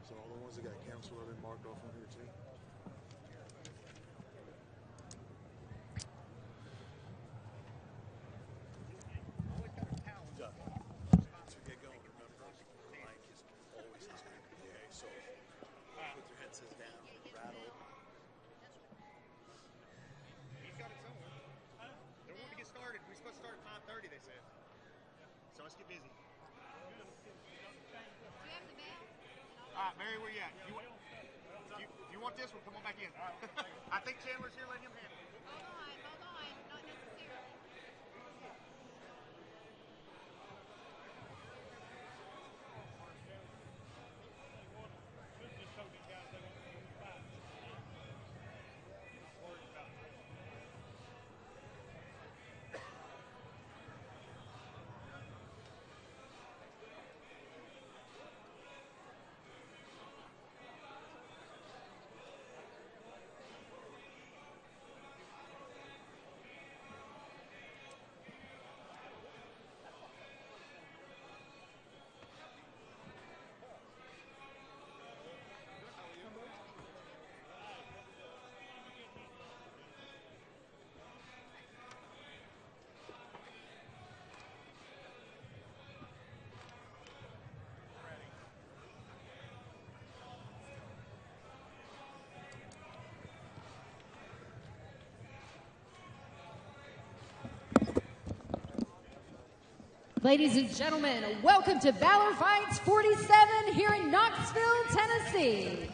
So all the ones that got canceled have been marked off on here too. Mary, where you at? You want this one? Come on back in. I think Chandler's here. Let him handle it. Hold on. Not necessarily. Ladies and gentlemen, welcome to Valor Fights 47 here in Knoxville, Tennessee.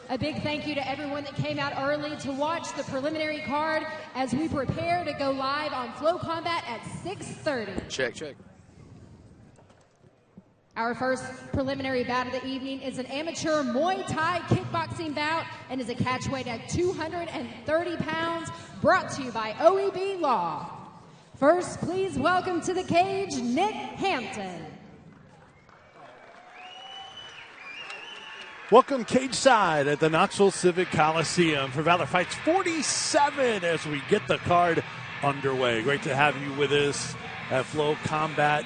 A big thank you to everyone that came out early to watch the preliminary card as we prepare to go live on FloCombat at 6:30. Check. Our first preliminary bout of the evening is an amateur Muay Thai kickboxing bout and is a catchweight at 230 pounds, brought to you by OEB Law. First, please welcome to the cage, Nick Hampton. Welcome cage side at the Knoxville Civic Coliseum for Valor Fights 47 as we get the card underway. Great to have you with us at FloCombat's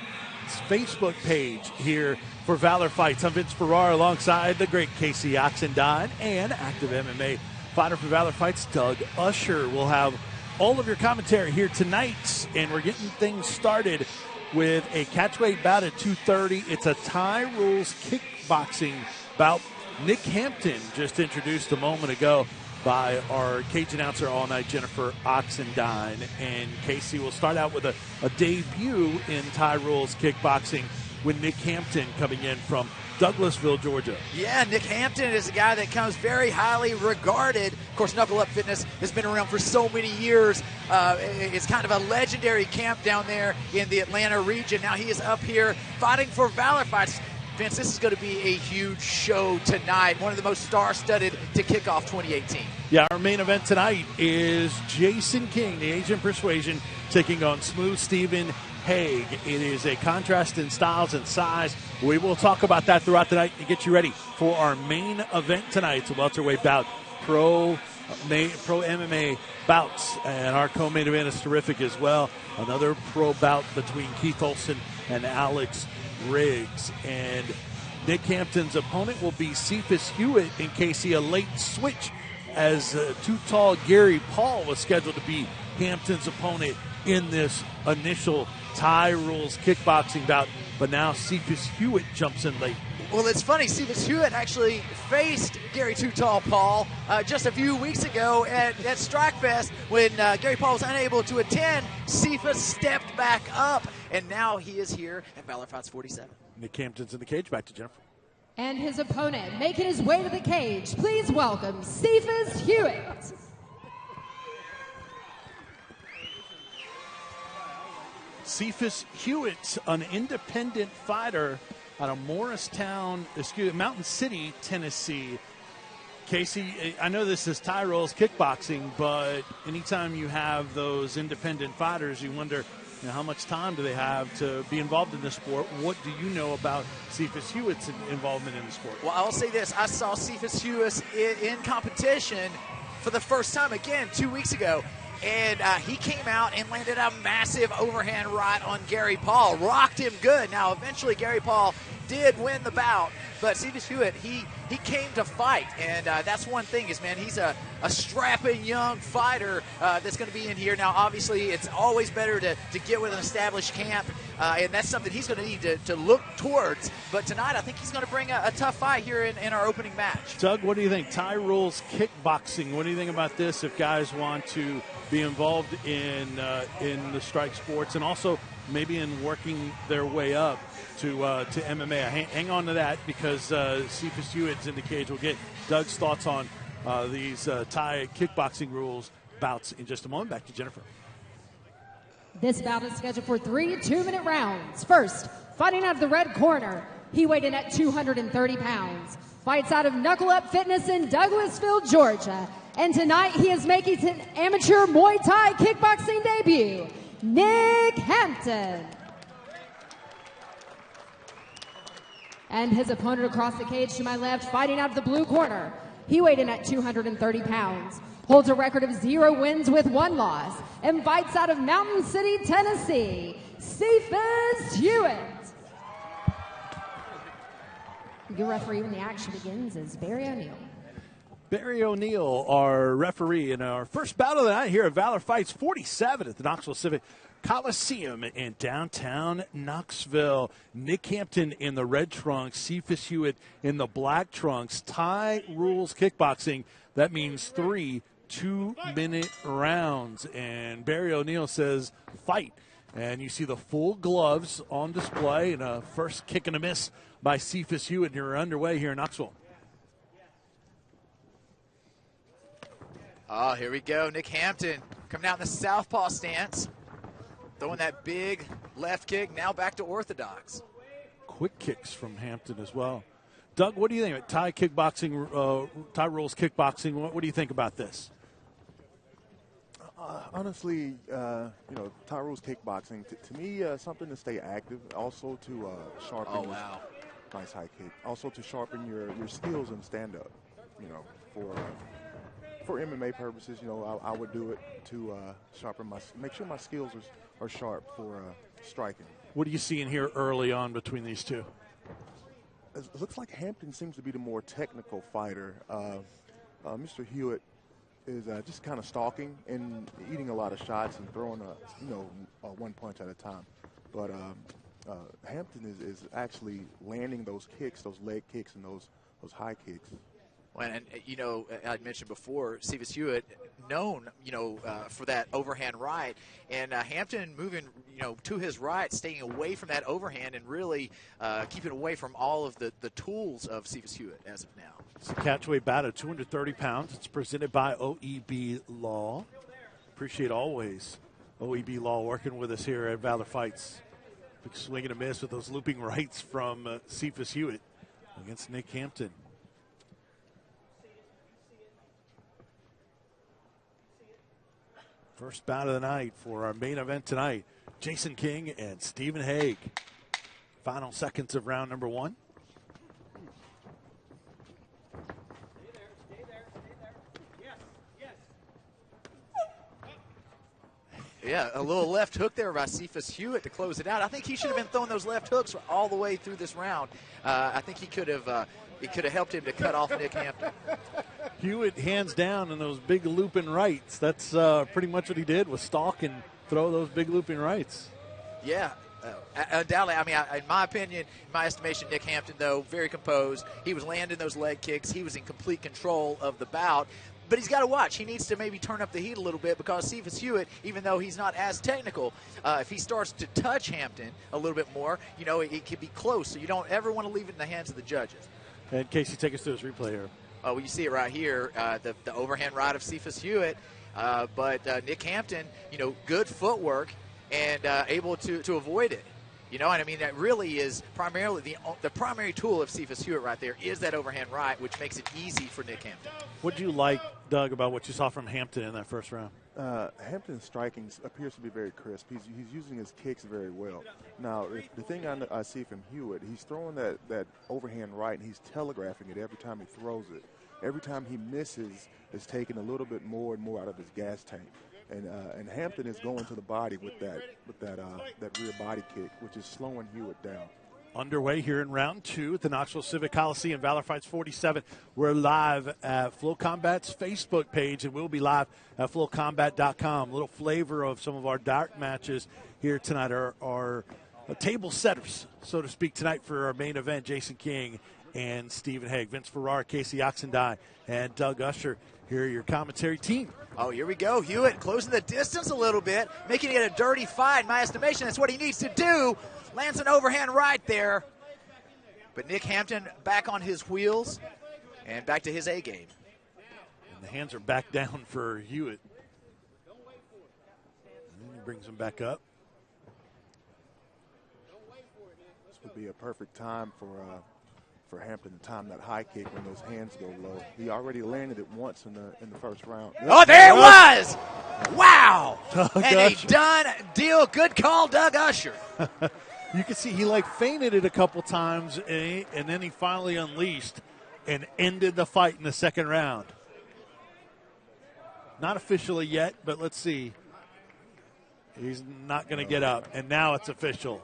Facebook page here for Valor Fights. I'm Vince Ferrara alongside the great Casey Oxendine and active MMA fighter for Valor Fights, Doug Usher. We'll have all of your commentary here tonight, and we're getting things started with a catchweight bout at 230. It's a Thai rules kickboxing bout. Nick Hampton just introduced a moment ago by our cage announcer all night, Jennifer Oxendine. And Casey will start out with a debut in Thai rules kickboxing with Nick Hampton coming in from Douglasville, Georgia. Yeah, Nick Hampton is a guy that comes very highly regarded. Of course, Knuckle Up Fitness has been around for so many years. It's kind of a legendary camp down there in the Atlanta region. Now he is up here fighting for Valor Fights. Vince, this is going to be a huge show tonight, one of the most star-studded to kick off 2018. Yeah, our main event tonight is Jason King, the Asian Persuasion, taking on Smooth Steven Hague. It is a contrast in styles and size. We will talk about that throughout the night to get you ready for our main event tonight. It's a welterweight bout, pro MMA bouts, and our co-main event is terrific as well. Another pro bout between Keith Olson and Alex Riggs. And Nick Hampton's opponent will be Cephas Hewitt, in case he a late switch, as too tall Gary Paul was scheduled to be Hampton's opponent in this initial Thai rules kickboxing bout, but now Cephas Hewitt jumps in late. Well, it's funny, Cephas Hewitt actually faced Gary Too Tall Paul just a few weeks ago at Strikefest when Gary Paul was unable to attend. Cephas stepped back up, and now he is here at Valor Fights 47. Nick Hampton's in the cage. Back to Jennifer. And his opponent making his way to the cage, please welcome Cephas Hewitt. Cephas Hewitt, an independent fighter out of Mountain City, Tennessee. Casey, I know this is Thai rules kickboxing, but anytime you have those independent fighters, you wonder, how much time do they have to be involved in the sport? What do you know about Cephas Hewitt's involvement in the sport? Well, I'll say this. I saw Cephas Hewitt in competition for the first time, again, 2 weeks ago. And he came out and landed a massive overhand right on Gary Paul. Rocked him good. Now, eventually, Gary Paul did win the bout. But Cephas Hewitt, he he came to fight, and that's one thing is, man, he's a strapping young fighter that's going to be in here. Now, obviously, it's always better to get with an established camp, and that's something he's going to need to look towards. But tonight, I think he's going to bring a tough fight here in our opening match. Doug, what do you think? Thai rules kickboxing. What do you think about this if guys want to be involved in the strike sports and also maybe in working their way up to MMA? Hang on to that because Cephas Hewitt's in the cage. We'll get Doug's thoughts on these Thai kickboxing rules bouts in just a moment. Back to Jennifer. This bout is scheduled for 3 2-minute rounds. First, fighting out of the red corner, he weighed in at 230 pounds. Fights out of Knuckle Up Fitness in Douglasville, Georgia. And tonight he is making his amateur Muay Thai kickboxing debut, Nick Hampton. And his opponent across the cage to my left, fighting out of the blue corner. He weighed in at 230 pounds, holds a record of 0 wins with 1 loss, and fights out of Mountain City, Tennessee, Cephas Hewitt. Your referee when the action begins is Barry O'Neill. Barry O'Neill, our referee in our first bout of the night here at Valor Fights 47 at the Knoxville Civic Coliseum in downtown Knoxville. Nick Hampton in the red trunks, Cephas Hewitt in the black trunks. Thai rules kickboxing. That means 3 2-minute rounds. And Barry O'Neill says fight. And you see the full gloves on display and a first kick and a miss by Cephas Hewitt. You're underway here in Knoxville. Oh, here we go. Nick Hampton coming out in the southpaw stance. Throwing that big left kick, now back to orthodox. Quick kicks from Hampton as well. Doug, what do you think of Thai kickboxing, Thai rules kickboxing? What do you think about this? Honestly, Thai rules kickboxing, to me, something to stay active, also to sharpen. Oh, wow. Nice high kick. Also to sharpen your skills and stand-up, for MMA purposes, I would do it to sharpen make sure my skills are sharp for striking. What are you seeing here early on between these two? It looks like Hampton seems to be the more technical fighter. Mr. Hewitt is just kind of stalking and eating a lot of shots and throwing one punch at a time. But Hampton is actually landing those kicks, those leg kicks and those high kicks. And I mentioned before, Cephas Hewitt known, for that overhand right, and Hampton moving, to his right, staying away from that overhand and really keeping away from all of the tools of Cephas Hewitt as of now. It's a catchweight bout of 230 pounds. It's presented by OEB Law. Appreciate always OEB Law working with us here at Valor Fights. Big swing and a miss with those looping rights from Cephas Hewitt against Nick Hampton. First bout of the night for our main event tonight. Jason King and Stephen Hague. Final seconds of round number 1. Yeah, a little left hook there by Cephas Hewitt to close it out. I think he should have been throwing those left hooks all the way through this round. I think it could have helped him to cut off Nick Hampton. Hewitt hands down in those big looping rights. That's pretty much what he did, was stalk and throw those big looping rights. Yeah, undoubtedly. I mean, in my opinion, in my estimation, Nick Hampton, though, very composed. He was landing those leg kicks. He was in complete control of the bout. But he's got to watch. He needs to maybe turn up the heat a little bit because Cephas Hewitt, even though he's not as technical, if he starts to touch Hampton a little bit more, it could be close. So you don't ever want to leave it in the hands of the judges. And Casey, take us through this replay here. Oh, well, you see it right here, the overhand right of Cephas Hewitt. But Nick Hampton, good footwork and able to avoid it. And I mean, that really is primarily the primary tool of Cephas Hewitt right there is that overhand right, which makes it easy for Nick Hampton. What do you like, Doug, about what you saw from Hampton in that first round? Hampton's striking appears to be very crisp. He's using his kicks very well. Now, the thing I see from Hewitt, he's throwing that overhand right, and he's telegraphing it every time he throws it. Every time he misses, it's taking a little bit more and more out of his gas tank. And Hampton is going to the body with that rear body kick, which is slowing Hewitt down. underway here in round 2 at the Knoxville Civic Coliseum. Valor Fights 47. We're live at FloCombat's Facebook page, and we'll be live at FloCombat.com. A little flavor of some of our dark matches here tonight are table setters, so to speak, tonight for our main event. Jason King and Stephen Hague, Vince Ferrara, Casey Oxendine, and Doug Usher. Here are your commentary team. Oh, here we go. Hewitt closing the distance a little bit, making it a dirty fight. In my estimation, that's what he needs to do. Lands an overhand right there. But Nick Hampton back on his wheels and back to his A game. And the hands are back down for Hewitt. And he brings them back up. This would be a perfect time for Hampton to time that high kick when those hands go low. He already landed it once in the first round. Oh, there it was! Wow! Doug and Usher. a done deal. Good call, Doug Usher. You can see he feinted it a couple times, and then he finally unleashed and ended the fight in the second round. Not officially yet, but let's see. He's not going to get up, and now it's official.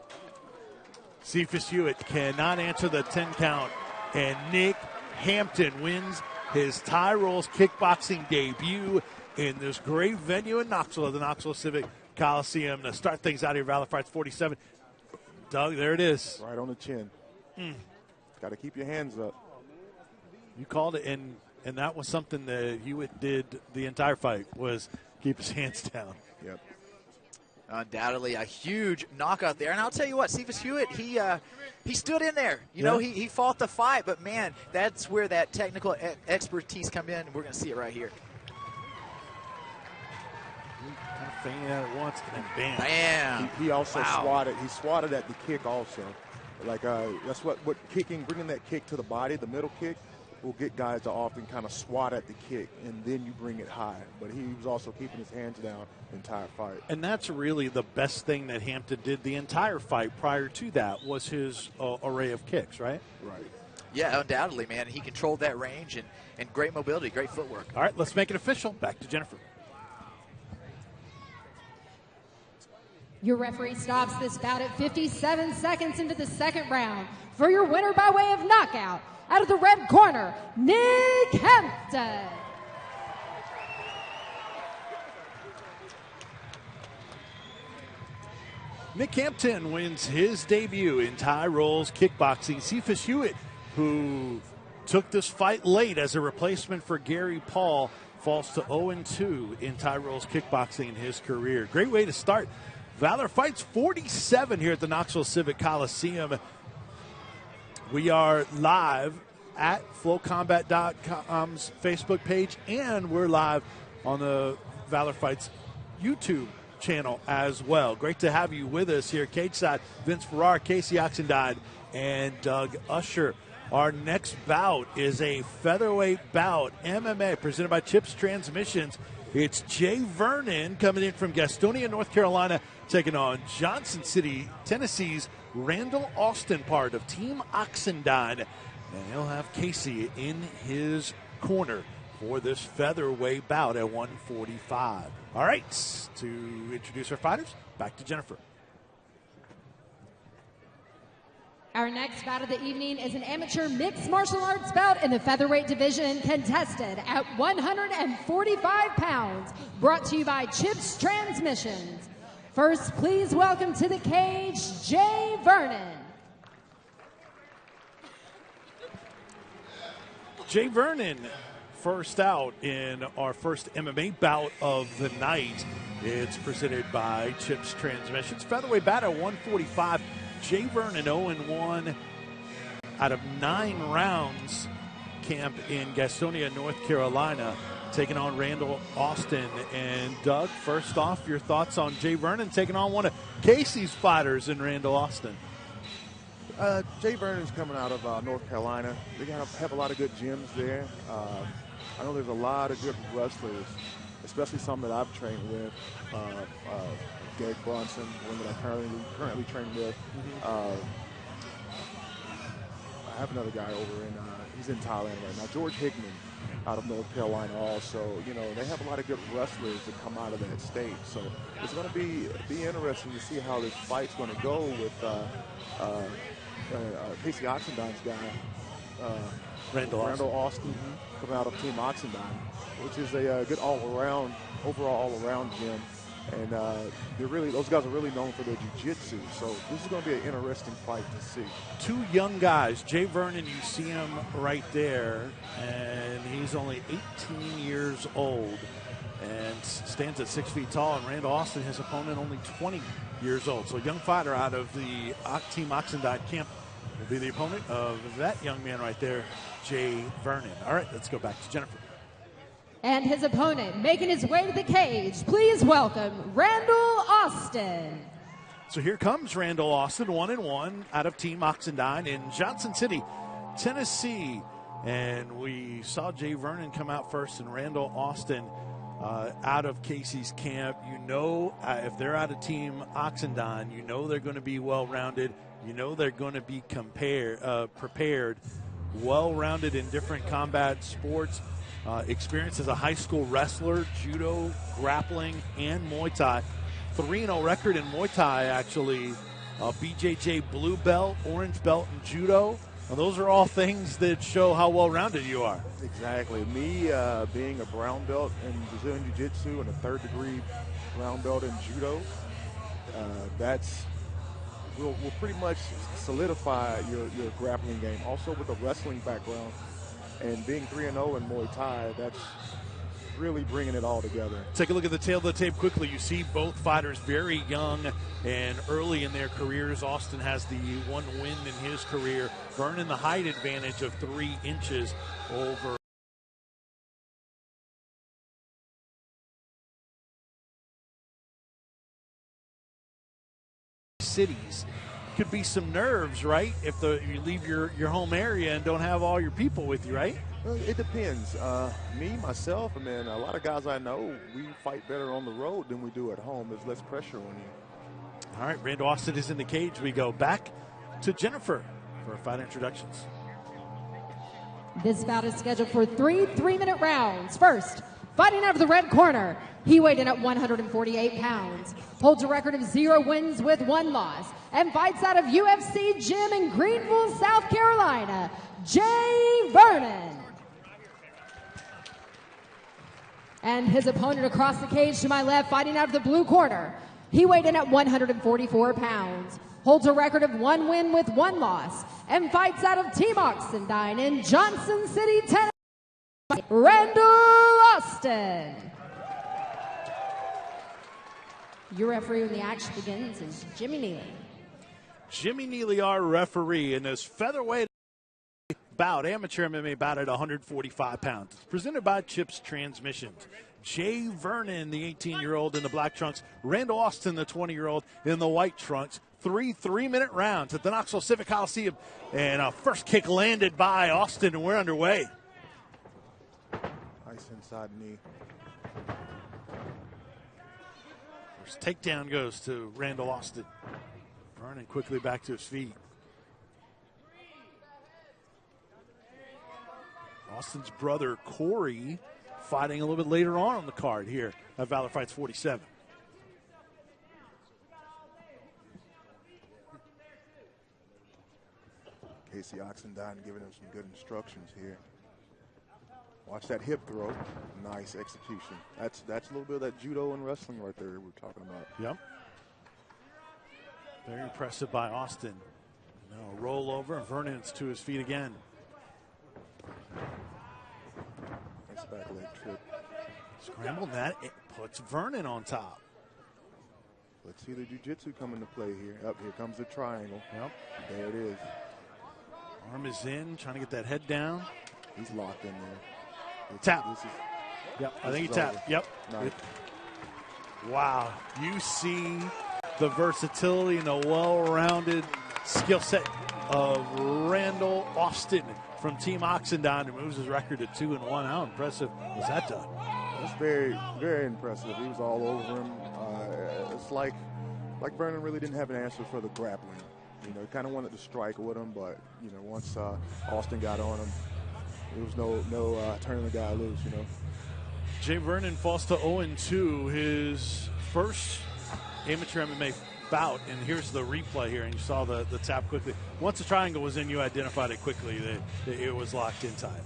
Cephas Hewitt cannot answer the 10 count, and Nick Hampton wins his Thai Rolls kickboxing debut in this great venue in Knoxville, the Knoxville Civic Coliseum. To start things out here, Valor Fights 47. Doug, there it is. Right on the chin. Got to keep your hands up. You called it, and that was something that Hewitt did the entire fight, was keep his hands down. Yep. Undoubtedly a huge knockout there. And I'll tell you what, Cephas Hewitt, he stood in there. You know, he fought the fight, but, man, that's where that technical expertise come in. We're going to see it right here. Kind of feinted out at once, and then bam. Bam. He also swatted. He swatted at the kick also. Like that's what kicking, bringing that kick to the body, the middle kick, will get guys to often kind of swat at the kick, and then you bring it high. But he was also keeping his hands down the entire fight. And that's really the best thing that Hampton did the entire fight prior to that was his array of kicks, right? Right. Yeah, undoubtedly, man. He controlled that range and great mobility, great footwork. All right, let's make it official. Back to Jennifer. Your referee stops this bout at 57 seconds into the second round. For your winner by way of knockout, out of the red corner, Nick Hampton. Nick Hampton wins his debut in Thai Rolls kickboxing. Cephas Hewitt, who took this fight late as a replacement for Gary Paul, falls to 0-2 in Thai Rolls kickboxing in his career. Great way to start Valor Fights 47 here at the Knoxville Civic Coliseum. We are live at FloCombat.com's Facebook page, and we're live on the Valor Fights YouTube channel as well. Great to have you with us here. Cage side, Vince Ferrara, Casey Oxendine, and Doug Usher. Our next bout is a featherweight bout, MMA, presented by Chips Transmissions. It's Jay Vernon coming in from Gastonia, North Carolina, taking on Johnson City, Tennessee's Randal Austin, part of Team Oxendine. And he'll have Casey in his corner for this featherweight bout at 145. All right, to introduce our fighters, back to Jennifer. Our next bout of the evening is an amateur mixed martial arts bout in the featherweight division, contested at 145 pounds, brought to you by Chips Transmissions. First, please welcome to the cage, Jay Vernon. Jay Vernon, first out in our first MMA bout of the night. It's presented by Chips Transmissions. Featherweight bout at 145. Jay Vernon 0-1 out of 9 rounds. Camp in Gastonia, North Carolina, taking on Randal Austin. And Doug, first off, your thoughts on Jay Vernon taking on one of Casey's fighters in Randal Austin. Jay Vernon's coming out of North Carolina. They have a lot of good gyms there. I know there's a lot of good wrestlers, especially some that I've trained with. Greg Bronson, one that I currently train with. I have another guy over he's in Thailand right now, George Hickman, out of North Carolina also. You know, they have a lot of good wrestlers that come out of that state. So it's going to be interesting to see how this fight's going to go with Casey Oxendine's guy, Randal Austin, coming out of Team Oxendine, which is a good overall all-around gym. And those guys are really known for their jiu-jitsu. So this is going to be an interesting fight to see. Two young guys. Jay Vernon, you see him right there, and he's only 18 years old and stands at 6 feet tall. And Randal Austin, his opponent, only 20 years old. So a young fighter out of the Team Oxendine camp will be the opponent of that young man right there, Jay Vernon. All right, let's go back to Jennifer. And his opponent, making his way to the cage, please welcome Randal Austin. So here comes Randal Austin, 1-1 out of Team Oxendine in Johnson City, Tennessee. And we saw Jay Vernon come out first and Randal Austin out of Casey's camp. You know, if they're out of Team Oxendine, you know they're going to be well-rounded. You know they're going to be prepared, well-rounded in different combat sports. Experience as a high school wrestler, judo, grappling, and Muay Thai. 3-0 record in Muay Thai, actually. BJJ blue belt, orange belt in judo. Now, those are all things that show how well-rounded you are. Exactly. Me being a brown belt in Brazilian Jiu-Jitsu and a third-degree brown belt in judo, will pretty much solidify your grappling game. Also with a wrestling background, and being 3-0 in Muay Thai, that's really bringing it all together. Take a look at the tail of the tape quickly. You see both fighters very young and early in their careers. Austin has the one win in his career. Vernon the height advantage of 3 inches over cities. Could be some nerves, right? If you leave your home area and don't have all your people with you, right? Well, it depends. Myself, I mean, a lot of guys I know, we fight better on the road than we do at home. There's less pressure on you. All right, Randal Austin is in the cage. We go back to Jennifer for fight introductions. This bout is scheduled for 3 3-minute rounds. First, fighting out of the red corner, he weighed in at 148 pounds, holds a record of 0 wins with 1 loss, and fights out of UFC Gym in Greenville, South Carolina, Jay Vernon. And his opponent across the cage to my left, fighting out of the blue corner, he weighed in at 144 pounds, holds a record of 1 win with 1 loss, and fights out of Team Oxendine in Johnson City, Tennessee, Randal Austin. Your referee when the action begins is Jimmy Neely. Jimmy Neely, our referee, in this featherweight bout, amateur MMA bout at 145 pounds. Presented by Chips Transmissions. Jay Vernon, the 18-year-old in the black trunks. Randal Austin, the 20-year-old in the white trunks. 3 3-minute rounds at the Knoxville Civic Coliseum. And a first kick landed by Austin, and we're underway. Nice inside knee. First takedown goes to Randal Austin. Vernon quickly back to his feet. Austin's brother, Corey, fighting a little bit later on the card here at Valor Fights 47. Casey Oxendine giving him some good instructions here. Watch that hip throw. Nice execution. That's a little bit of that judo and wrestling right there we're talking about. Yep. Very impressive by Austin. Now a roll over, and Vernon's to his feet again. Nice back leg trip. Scrambled that. It puts Vernon on top. Let's see the jiu-jitsu come into play here. Up here comes the triangle. Yep. There it is. Arm is in, trying to get that head down. He's locked in there. Tap. Yep, I think he tapped. Over. Yep. Nice. Wow. You see the versatility and the well-rounded skill set of Randal Austin from Team Oxendine, who moves his record to 2-1. How impressive was that done? That's very, very impressive. He was all over him. It's like Vernon really didn't have an answer for the grappling. You know, he kind of wanted to strike with him, but you know, once Austin got on him, there was no turning the guy loose. You know. Jay Vernon falls to 0-2, his first amateur MMA bout. And here's the replay here, and you saw the tap quickly. Once the triangle was in, you identified it quickly that it was locked in tight.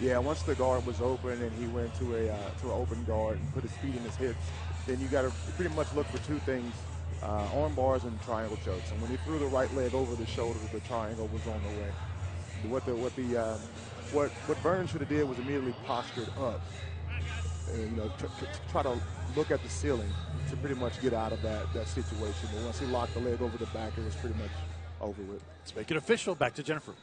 Yeah, once the guard was open and he went to an open guard and put his feet in his hips, then you got to pretty much look for two things, arm bars and triangle chokes. And when he threw the right leg over the shoulder, the triangle was on the way. What Vernon should have did was immediately postured up, and, try to look at the ceiling to pretty much get out of that situation. But once he locked the leg over the back, it was pretty much over with. Let's make it official. Back to Jennifer.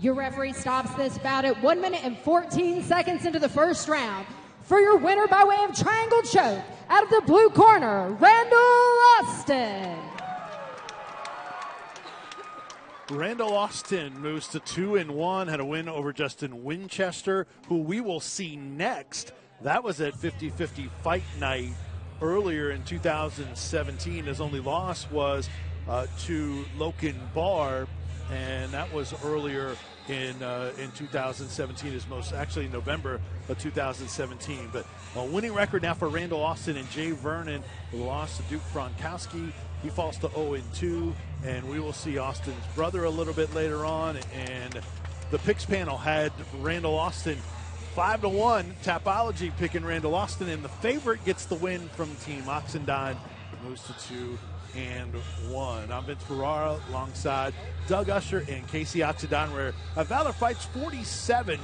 Your referee stops this bout at 1 minute and 14 seconds into the first round. For your winner by way of triangle choke, out of the blue corner, Randal Austin. Randal Austin moves to 2-1, had a win over Justin Winchester, who we will see next. That was at 50-50 Fight Night earlier in 2017. His only loss was to Loken Barr, and that was earlier in 2017, his most actually November of 2017. But a winning record now for Randal Austin and Jay Vernon, who lost to Duke Frankowski. He falls to 0-2, and we will see Austin's brother a little bit later on. And the picks panel had Randal Austin 5-1. Tapology picking Randal Austin, and the favorite gets the win from Team Oxendine, moves to 2-1. I'm Vince Ferrara alongside Doug Usher and Casey Oxendine. We're at Valor Fights 47.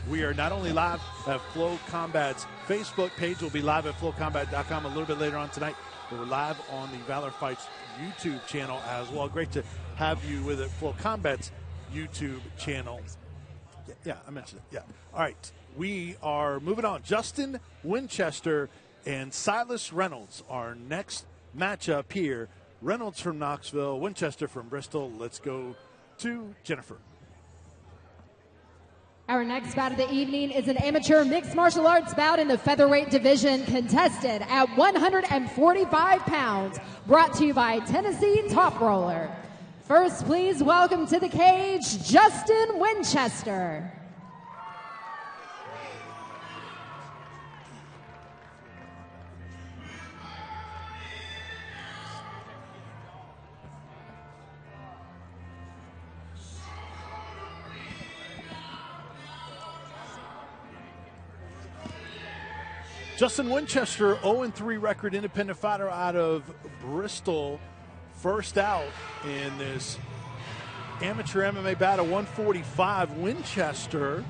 We are not only live at FloCombat's Facebook page, we'll be live at FloCombat.com a little bit later on tonight. We're live on the Valor Fights YouTube channel as well. Great to have you with it. FloCombat's YouTube channel. Yeah, I mentioned it. Yeah. All right. We are moving on. Justin Winchester and Silas Reynolds, our next matchup here. Reynolds from Knoxville, Winchester from Bristol. Let's go to Jennifer. Our next bout of the evening is an amateur mixed martial arts bout in the featherweight division, contested at 145 pounds, brought to you by Tennessee Top Roller. First, please welcome to the cage, Justin Winchester. Justin Winchester, 0-3 record, independent fighter out of Bristol. First out in this amateur MMA bout at 145. Winchester,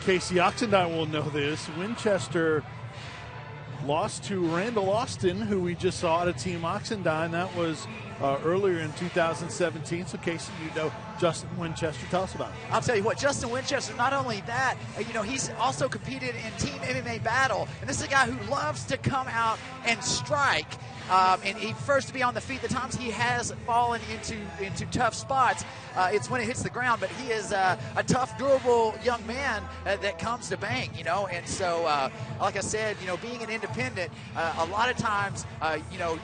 Casey Oxendine will know this. Winchester lost to Randal Austin, who we just saw at a Team Oxendine. That was earlier in 2017. So, Casey, you know Justin Winchester. Tell us about it. I'll tell you what, Justin Winchester, not only that, he's also competed in Team MMA Battle. And this is a guy who loves to come out and strike. And he prefers to be on the feet. The times he has fallen into tough spots, it's when it hits the ground. But he is a tough, durable young man that comes to bang, And so, like I said, being an independent, a lot of times,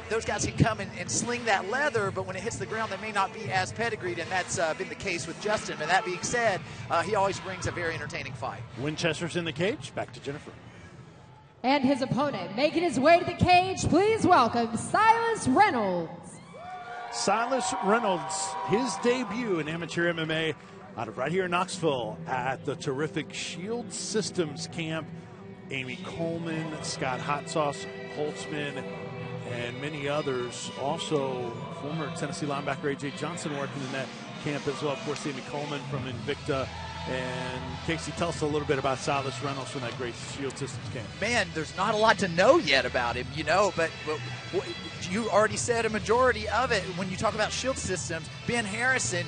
those guys can come and sling that leather, but when it hits the ground, they may not be as pedigreed, and that's been the case with Justin. But that being said, he always brings a very entertaining fight. Winchester's in the cage. Back to Jennifer. And his opponent, making his way to the cage, please welcome Silas Reynolds. Silas Reynolds, his debut in amateur MMA out of right here in Knoxville at the terrific Shield Systems camp. Amy Coleman, Scott Hot Sauce Holtzman, and many others. Also, former Tennessee linebacker A.J. Johnson working in that camp as well. Of course, Amy Coleman from Invicta. And Casey, tell us a little bit about Silas Reynolds from that great Shield Systems camp. Man, there's not a lot to know yet about him, but you already said a majority of it when you talk about Shield Systems. Ben Harrison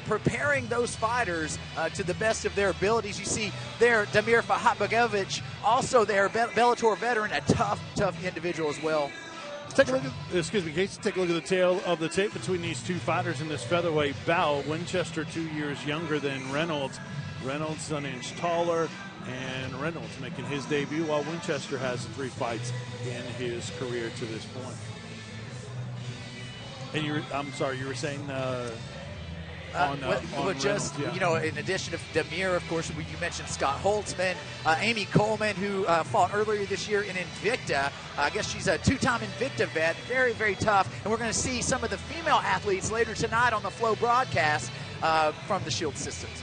preparing those fighters to the best of their abilities. You see there, Damir Fahatbagovich, also their Bellator veteran, a tough individual as well. Take a look at, Casey, take a look at the tail of the tape between these two fighters in this featherweight bout. Winchester 2 years younger than Reynolds. Reynolds an inch taller, and Reynolds making his debut while Winchester has 3 fights in his career to this point. And I'm sorry, you were saying Reynolds, yeah. You know, in addition to Demir, of course, you mentioned Scott Holtzman, Amy Coleman, who fought earlier this year in Invicta. I guess she's a two-time Invicta vet, very, very tough. And we're going to see some of the female athletes later tonight on the Flow broadcast from the Shield Systems.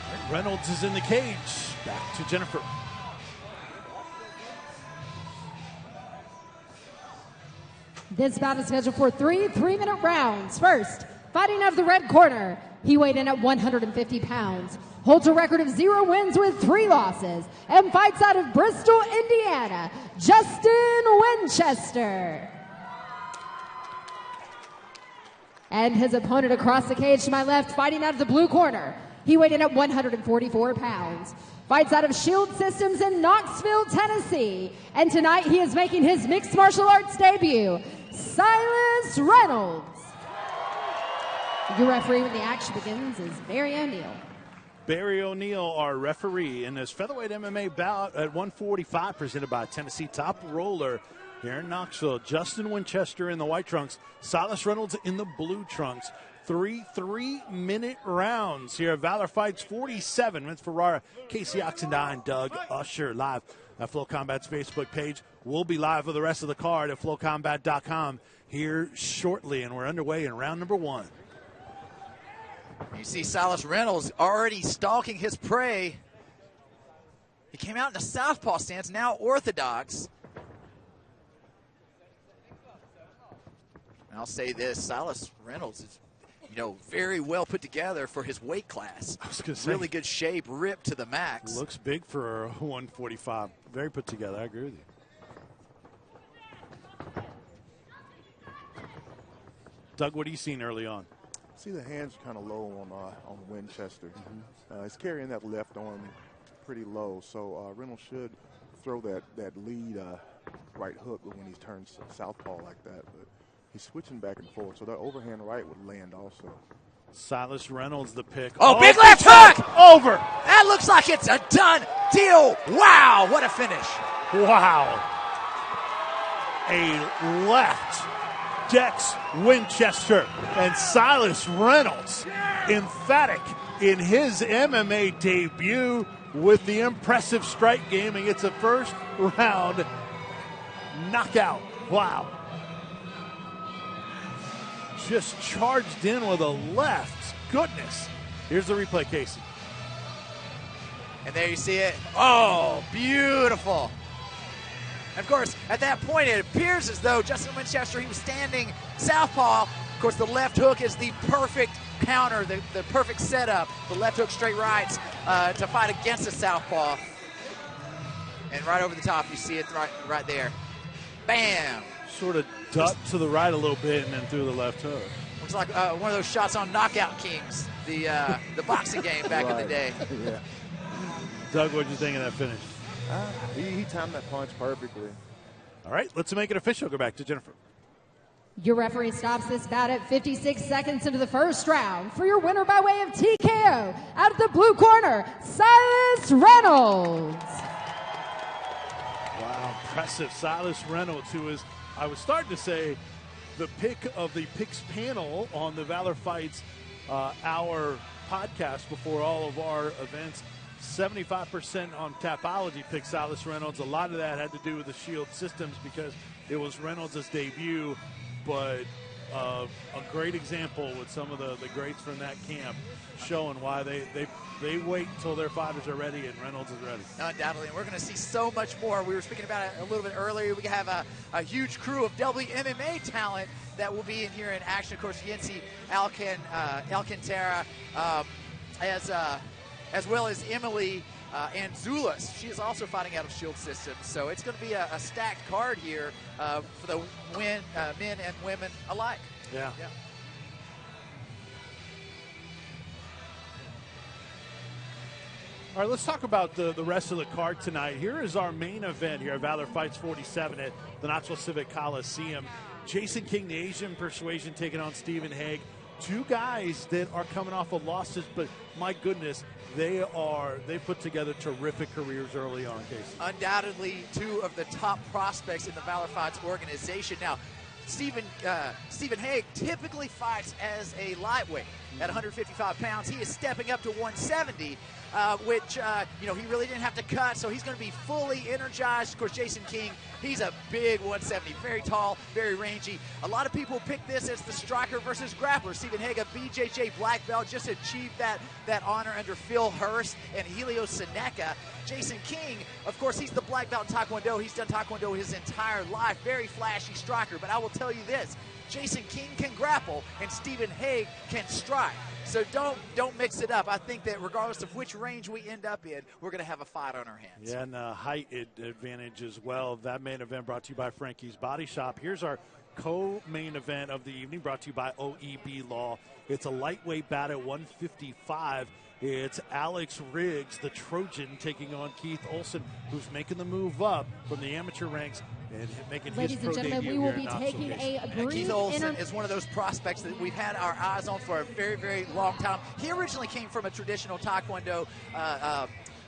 Right, Reynolds is in the cage. Back to Jennifer. This bout is scheduled for 3 3-minute rounds. First, fighting out of the red corner, he weighed in at 150 pounds, holds a record of 0 wins with 3 losses, and fights out of Bristol, Indiana, Justin Winchester. And his opponent across the cage to my left, fighting out of the blue corner, he weighed in at 144 pounds. Fights out of Shield Systems in Knoxville, Tennessee. And tonight he is making his mixed martial arts debut, Silas Reynolds. Your referee when the action begins is Barry O'Neill. Barry O'Neill, our referee, in this featherweight MMA bout at 145, presented by Tennessee Top Roller here in Knoxville. Justin Winchester in the white trunks, Silas Reynolds in the blue trunks. 3 3-minute rounds here at Valor Fights 47. Vince Ferrara, Casey Oxendine, Doug Usher, live at FloCombat's Facebook page. We'll be live for the rest of the card at FloCombat.com here shortly, and we're underway in round number 1. You see Silas Reynolds already stalking his prey. He came out in a southpaw stance, now orthodox. And I'll say this, Silas Reynolds is, you know, very well put together for his weight class. I was gonna say, really good shape, ripped to the max. Looks big for a 145. Very put together. I agree with you. Doug, what are you seeing early on? See, the hands are kind of low on Winchester. He's carrying that left arm pretty low, so Reynolds should throw that lead right hook when he turns southpaw like that. But he's switching back and forth, so that overhand right would land also. Silas Reynolds, the pick. Oh, big left hook! Over! That looks like it's a done deal. Wow, what a finish. Wow. A left Dex Winchester and Silas Reynolds, emphatic in his MMA debut with the impressive strike game, and gets a first round knockout. Wow. Just charged in with a left. Goodness. Here's the replay, Casey. And there you see it. Oh, beautiful. And of course, at that point, it appears as though Justin Winchester, he was standing southpaw. Of course, the left hook is the perfect counter, the perfect setup. The left hook straight rights to fight against the southpaw. And right over the top, you see it right there. Bam! Sort of ducked to the right a little bit and then threw the left hook. Looks like one of those shots on Knockout Kings, the boxing game back in the day. Yeah. Doug, what did you think of that finish? He timed that punch perfectly. All right, let's make it official. Go back to Jennifer. Your referee stops this bout at 56 seconds into the first round. For your winner by way of TKO, out of the blue corner, Silas Reynolds. Wow, impressive. Silas Reynolds, who is, I was starting to say, the pick of the picks panel on the Valor Fights our podcast before all of our events. 75% on Tapology picked Silas Reynolds. A lot of that had to do with the Shield Systems because it was Reynolds' debut, but a great example with some of the greats from that camp showing why they wait until their fighters are ready and Reynolds is ready. Undoubtedly, and we're going to see so much more. We were speaking about it a little bit earlier. We have a huge crew of WMMA talent that will be in here in action. Of course, Yency Alcantara, as well as Emily Anzulis. She is also fighting out of Shield Systems. So it's going to be a stacked card here for the men and women alike. Yeah. All right, let's talk about the rest of the card tonight. Here is our main event here at Valor Fights 47 at the Knoxville Civic Coliseum. Jason King, the Asian Persuasion, taking on Stephen Hague. Two guys that are coming off of losses, but my goodness, they put together terrific careers early on, Casey. Undoubtedly two of the top prospects in the Valor Fights organization. Now, Stephen Hague typically fights as a lightweight at 155 pounds. He is stepping up to 170. Which, he really didn't have to cut, so he's going to be fully energized. Of course, Jason King, he's a big 170, very tall, very rangy. A lot of people pick this as the striker versus grappler. Stephen Hague, a BJJ black belt, just achieved that honor under Phil Hurst and Helio Seneca. Jason King, of course, he's the black belt in Taekwondo. He's done Taekwondo his entire life. Very flashy striker, but I will tell you this. Jason King can grapple, and Stephen Hague can strike. So don't mix it up. I think that regardless of which range we end up in, we're going to have a fight on our hands. Yeah, and height advantage as well. That main event brought to you by Frankie's Body Shop. Here's our co-main event of the evening, brought to you by OEB Law. It's a lightweight bout at 155. It's Alex Riggs, the Trojan, taking on Keith Olson, who's making the move up from the amateur ranks and making Ladies his pro and gentlemen, debut we will here be in taking Knoxville. a brief Keith Olson is one of those prospects that we've had our eyes on for a very, very long time. He originally came from a traditional Taekwondo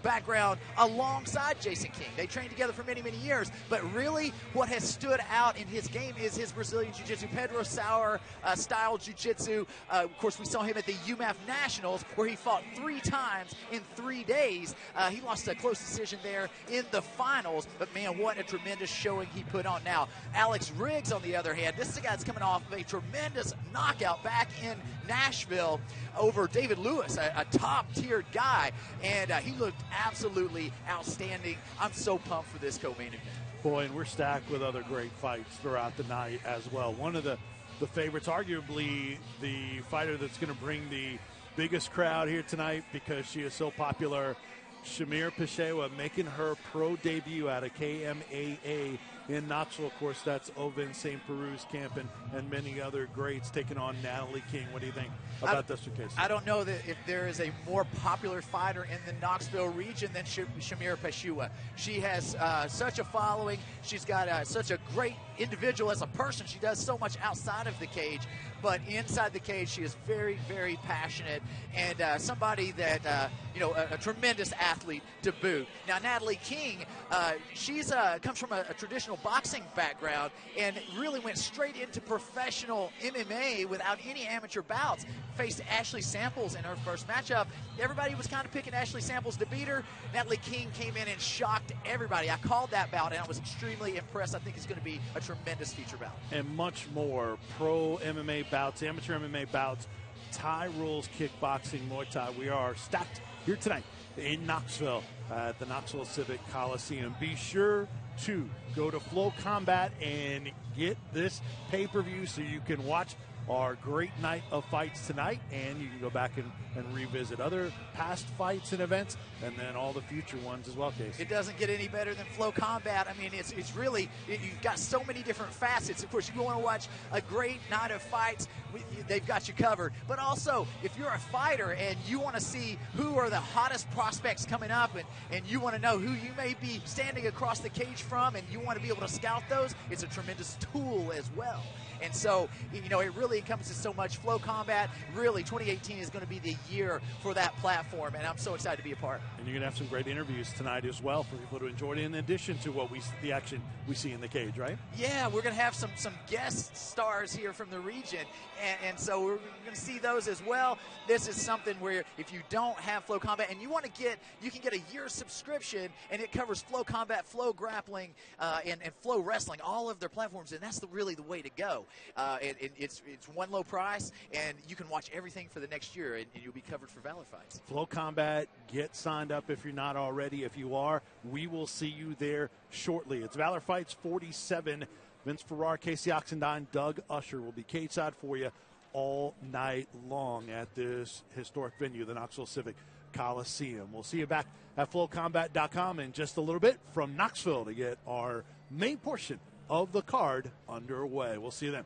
background alongside Jason King. They trained together for many, many years, but really what has stood out in his game is his Brazilian Jiu-Jitsu, Pedro Sauer style Jiu-Jitsu. Of course, we saw him at the UMAF Nationals where he fought 3 times in 3 days. He lost a close decision there in the finals, but man, what a tremendous showing he put on. Now, Alex Riggs, on the other hand, this is a guy that's coming off of a tremendous knockout back in Nashville over David Lewis, a top-tiered guy, and he looked absolutely outstanding. I'm so pumped for this co-main event. Boy, and we're stacked with other great fights throughout the night as well. One of the favorites, arguably the fighter that's going to bring the biggest crowd here tonight because she is so popular, Shamir Peshewa, making her pro debut at a KMAA in Knoxville. Of course, that's Oven St. Peru's camp and many other greats taking on Natalie King. What do you think about this case? I don't know that if there is a more popular fighter in the Knoxville region than Shamir Peshewa. She has such a following. She's got such a great individual as a person. She does so much outside of the cage, but inside the cage, she is very, very passionate and somebody that, a tremendous athlete to boot. Now, Natalie King, she's comes from a traditional boxing background and really went straight into professional MMA without any amateur bouts. Faced Ashley Samples in her first matchup. Everybody was kind of picking Ashley Samples to beat her. Natalie King came in and shocked everybody. I called that bout, and I was extremely impressed. I think it's going to be a tremendous feature bout. And much more pro MMA bouts, amateur MMA bouts, Thai rules, kickboxing, Muay Thai. We are stacked here tonight in Knoxville at the Knoxville Civic Coliseum. Be sure to go to FloCombat and get this pay-per-view so you can watch our great night of fights tonight, and you can go back and revisit other past fights and events, and then all the future ones as well, Case. It doesn't get any better than FloCombat. I mean, it's really, you've got so many different facets. Of course, if you want to watch a great night of fights, they've got you covered. But also, if you're a fighter and you want to see who are the hottest prospects coming up, and you want to know who you may be standing across the cage from, and you want to be able to scout those, it's a tremendous tool as well. And so, it really encompasses so much. FloCombat, really, 2018 is going to be the year for that platform, and I'm so excited to be a part. And you're going to have some great interviews tonight as well for people to enjoy it, in addition to the action we see in the cage, right? Yeah, we're going to have some guest stars here from the region, and so we're going to see those as well. This is something where if you don't have FloCombat and you want to you can get a year's subscription, and it covers FloCombat, Flow Grappling, and Flow Wrestling, all of their platforms, and that's really the way to go. It's one low price, and you can watch everything for the next year, and you'll be covered for Valor Fights. FloCombat, get signed up if you're not already. If you are, we will see you there shortly. It's Valor Fights 47. Vince Ferrar, Casey Oxendine, Doug Usher will be cage side for you all night long at this historic venue, the Knoxville Civic Coliseum. We'll see you back at FloCombat.com in just a little bit from Knoxville to get our main portion of the card underway. We'll see you then.